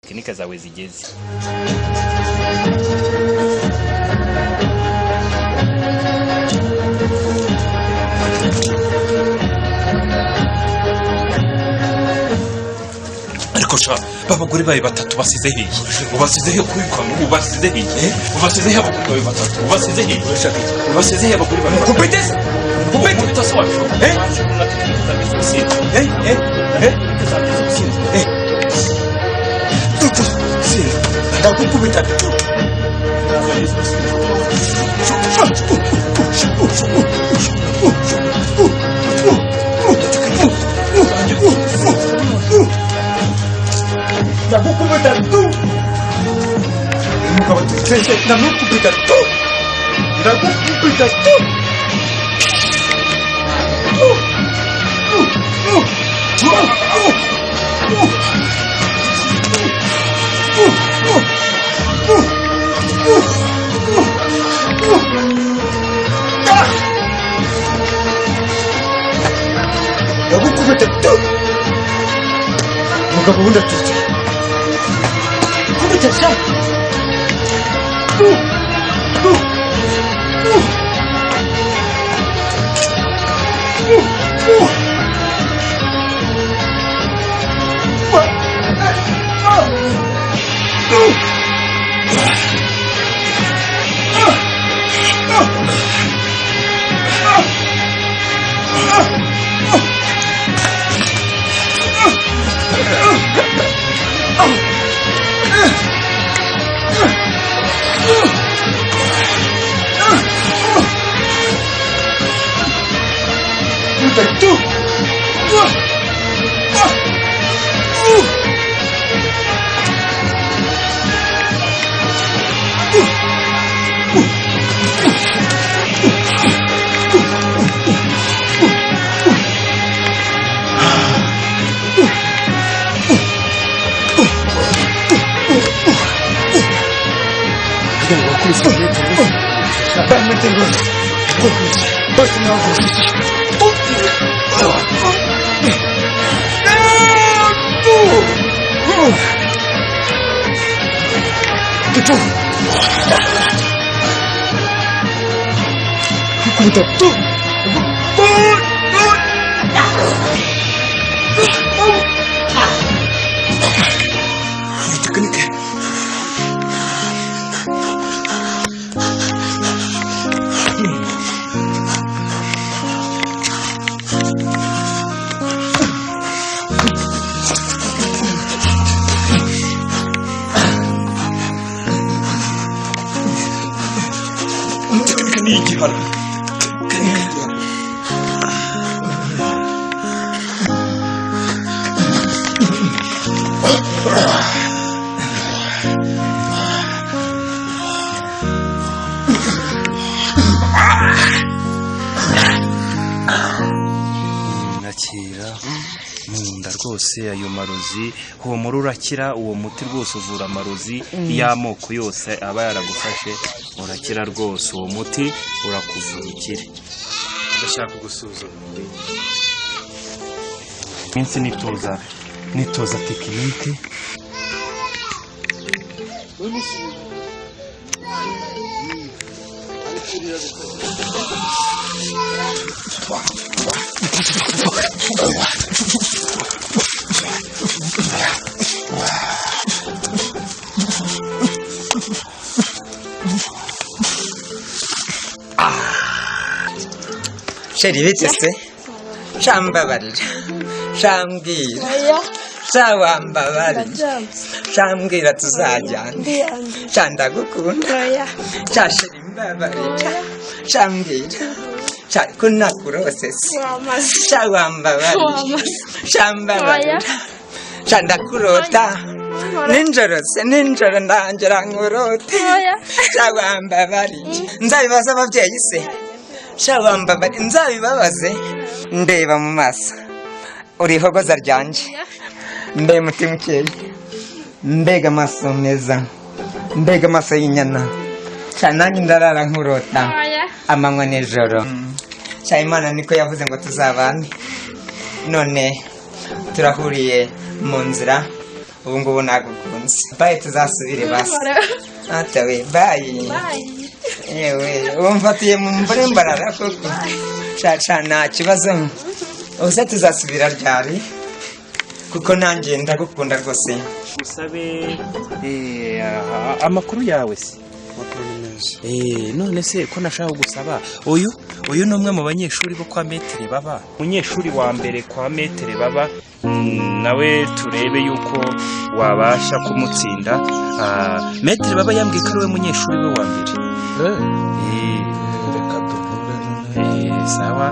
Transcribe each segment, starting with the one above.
tekinike zawe zigeze. ariko sha babagore baye batatu basize hehe ubasize he kwikwa ubasize hehe ubasize he abagore baye batatu ubasize hehe ubasize he abagore baye kupitesa kupitesa wacu tutu sini ndakukubita tu ndakukubita tu mukaba tusense ndakukubita tu ndakukubita tu ndakukubita tu mugabo wundi atuze kubita sha rwose ayo marozi uwo muri urakira uwo muti rwose uvura amarozi y'amoko yose aba yaragufashe urakira rwose uwo muti urakuvurikira. ndashaka gusuzuma minsi nitoza tekinike Sheri bitese shambabarira shambwira shawambabarira shambwira tuzajyana shandagukunda shasheri mbabarira shambwira shakunakurosese shawambabarira shambabarira shandakurota ninjoro ndangera nkurote shawambabarira nzabibaza ababyeyi se shawambabarira nzabibabaze ndeba mu maso urihogoza ryanje mbe mutima ukeye mbega amaso meza mbega amaso y'inyana nanjye ndarara nkurota amanywa n'ijoro Imana niko yavuze ngo tuzabane none turahuriye mu nzira ubu ngubu nagukunze bayi tuzasubire basi atawe bayi yewe umfatiye mu mbare mbarara koko caca nta kibazo ubuse tuzasubira ryari kuko nanjye ndagukunda rwose usabe amakuru yawe se none se ko nashaka gusaba uyu ni umwe mu banyeshuri bo kwa Metere Baba umunyeshuri wa mbere kwa Metere Baba nawe turebe yuko wabasha kumutsinda Metere Baba yambwiye ko ari we munyeshuri we wa mbere reka duhure sawa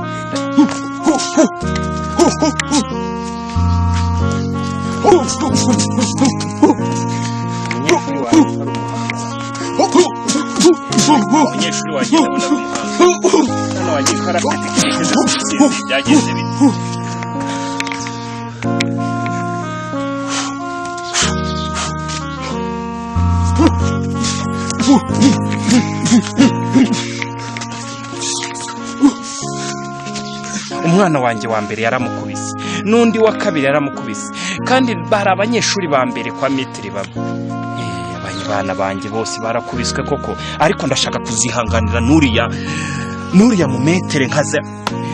umunyeshuri wanjye ndabona ari umuhanga hano wagiye ukora tekinike zo gutsinda byagenze bite umwana wanjye wa mbere yaramukubise n'undi wa kabiri yaramukubise kandi bari abanyeshuri ba mbere kwa Metere Baba abana banjye bose barakubiswe koko ariko ndashaka kuzihanganira nuriya mu metere nkaza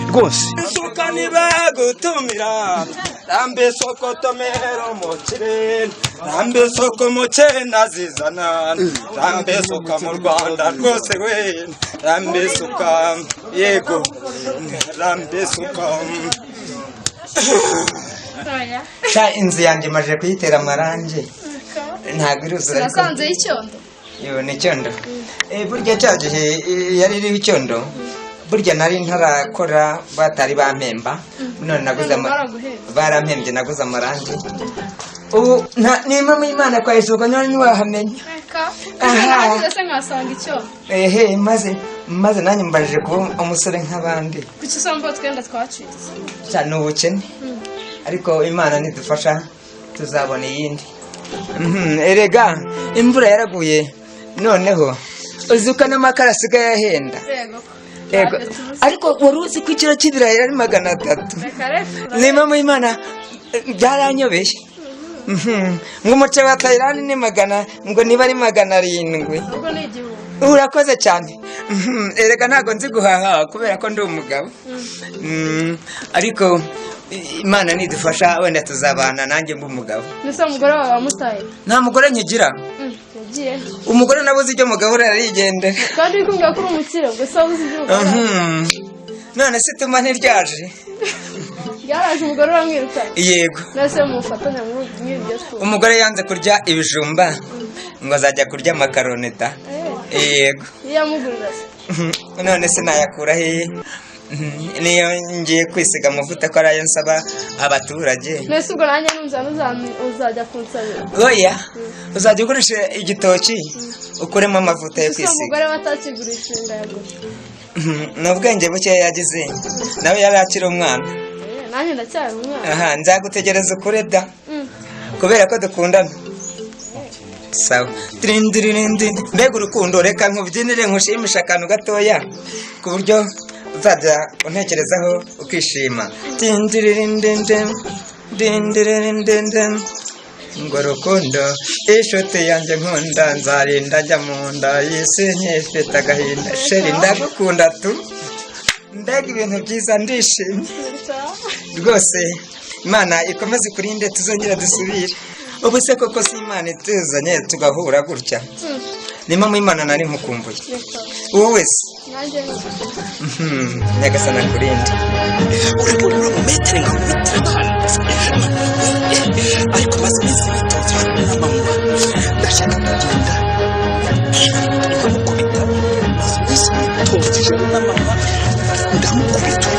rwose suka nibagutumira rambe soko tomero mukire rambe soko muke nazizana rambe suka mu Rwanda rwose we rambe suka yego rambe suka cha inzu yanjye maje kuyitera amarangi ntabwo iruzura nasanze y'icyondo yo ni icyondo burya cya gihe yari iriho icyondo burya nari ntarakora batari bampemba none naguze barampembye naguze amarangi ubu nimba mu Imana kwa Yesu ko nari ntiwahamenya aha ndetse nkasanga icyondo maze nanjye mbajije kuba umusore nk'abandi kuki usanga twenda twacitse cyane ubukene ariko Imana nidufasha tuzabona iyindi erega imvura yaraguye noneho uzuka n'amakara asigaye ahenda yego ariko wari uzi ko ikiro cy'ibirayi ari 300 nimba mu Imana byaranyobeye ngo umuce wa Thailand ni 100 ngo niba ari 700 urakoze cyane erega ntago nzi guhaha kubera ko ndi umugabo ariko Imana nidufasha wenda tuzabana nanjye mbu umugabo nese umugore wawe wamutaye nta mugore nkigira yagiye umugore nabuze ibyo mugabo arigendera kandi ukumbwa ko umukire gusa ubuze ibyo none se tuma ntiryaje yaraje umugore wamwiruka yego nese mufatanya mw'ibyo so umugore yanze kurya ibijumba ngo azajya kurya makaroneta yego yamugurira none se nayakura he niyo ngiye kwisiga amavuta ko arayo nsaba abaturage nese ubwo nanjye uzajya kunsabira oya uzajya ugurisha igitoki ukuremo amavuta yo kwisiga umugore batakigurisha ndayagura n'ubwenge buke yagize nawe yari akiri umwana nanjye ndacyari umwana nzagutegereza ukure da kubera ko dukundana sawa mbega urukundo reka nkubyinire nkushimisha akantu gatoya ku buryo uzajya untekerezaho ukishima ngo rukundo inshuti yanjye nkunda nzarinda njya mu nda y'isi nkifite agahinda sheri ndagukunda tu mbega ibintu byiza ndishimye rwose Imana ikomeze ikurinde tuzongera dusubire ubu se koko si Imana ituzanye tugahura gutya nima mu Imana nari mukumbuye wowe se nyagasana kurinde urabona mu metere nka ariko maze iminsi bitoza n'amanywa ndashaka kugenda nkamukubita maze iminsi bitoza n'amanywa ndamukubita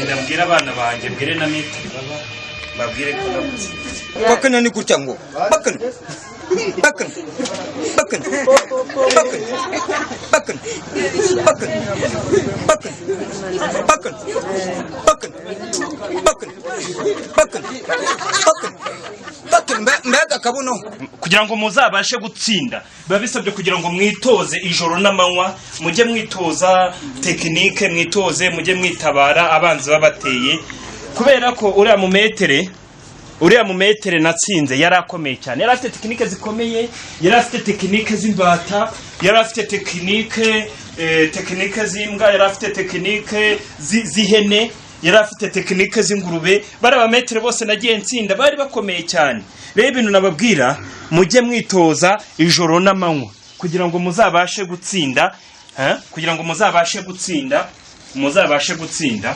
ndagenda mbwira abana banjye mbwire na metero baba babwire ko nagutsinze. bakana ni gutya ngo bakana bakana bakana bakana bakana bakana bakana bakana bakana bakana bakana mbega kabuno kugira ngo muzabashe gutsinda biba bisabye kugira ngo mwitoze ijoro n'amanywa, mujye mwitoza tekinike, mwitoze mujye mwitabara abanzi babateye, kubera ko uriya mu metere natsinze yari akomeye cyane, yari afite tekinike zikomeye, yari afite tekinike z'imbata, yari afite tekinike z'imbwa, yari afite tekinike z'ihene, yari afite tekinike z'ingurube. bari abametere bose nagiye nsinda bari bakomeye cyane. Rero ibintu nababwira mujye mwitoza ijoro n'amanywa kugira ngo muzabashe gutsinda, kugira ngo muzabashe gutsinda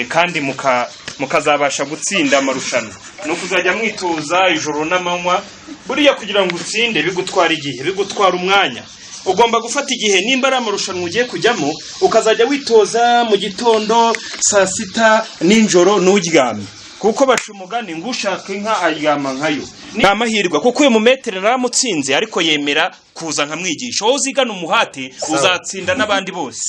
kandi mukazabasha gutsinda amarushanwa. No kuzajya mwitoza ijoro n'amanywa, buriya kugira ngo utsinde bigutwara igihe, bigutwara umwanya. Ugomba gufata igihe, nimba ari amarushanwa ugiye kujyamo ukazajya witoza mu gitondo, saa sita, ninjoro nturyame, kuko baca umugani ngo ushaka inka aryama nkayo. Ni amahirwe kuko uyu mumetere naramutsinze ariko yemera kuza nkamwigisha. Wowe uzigana umuhate uzatsinda n'abandi bose.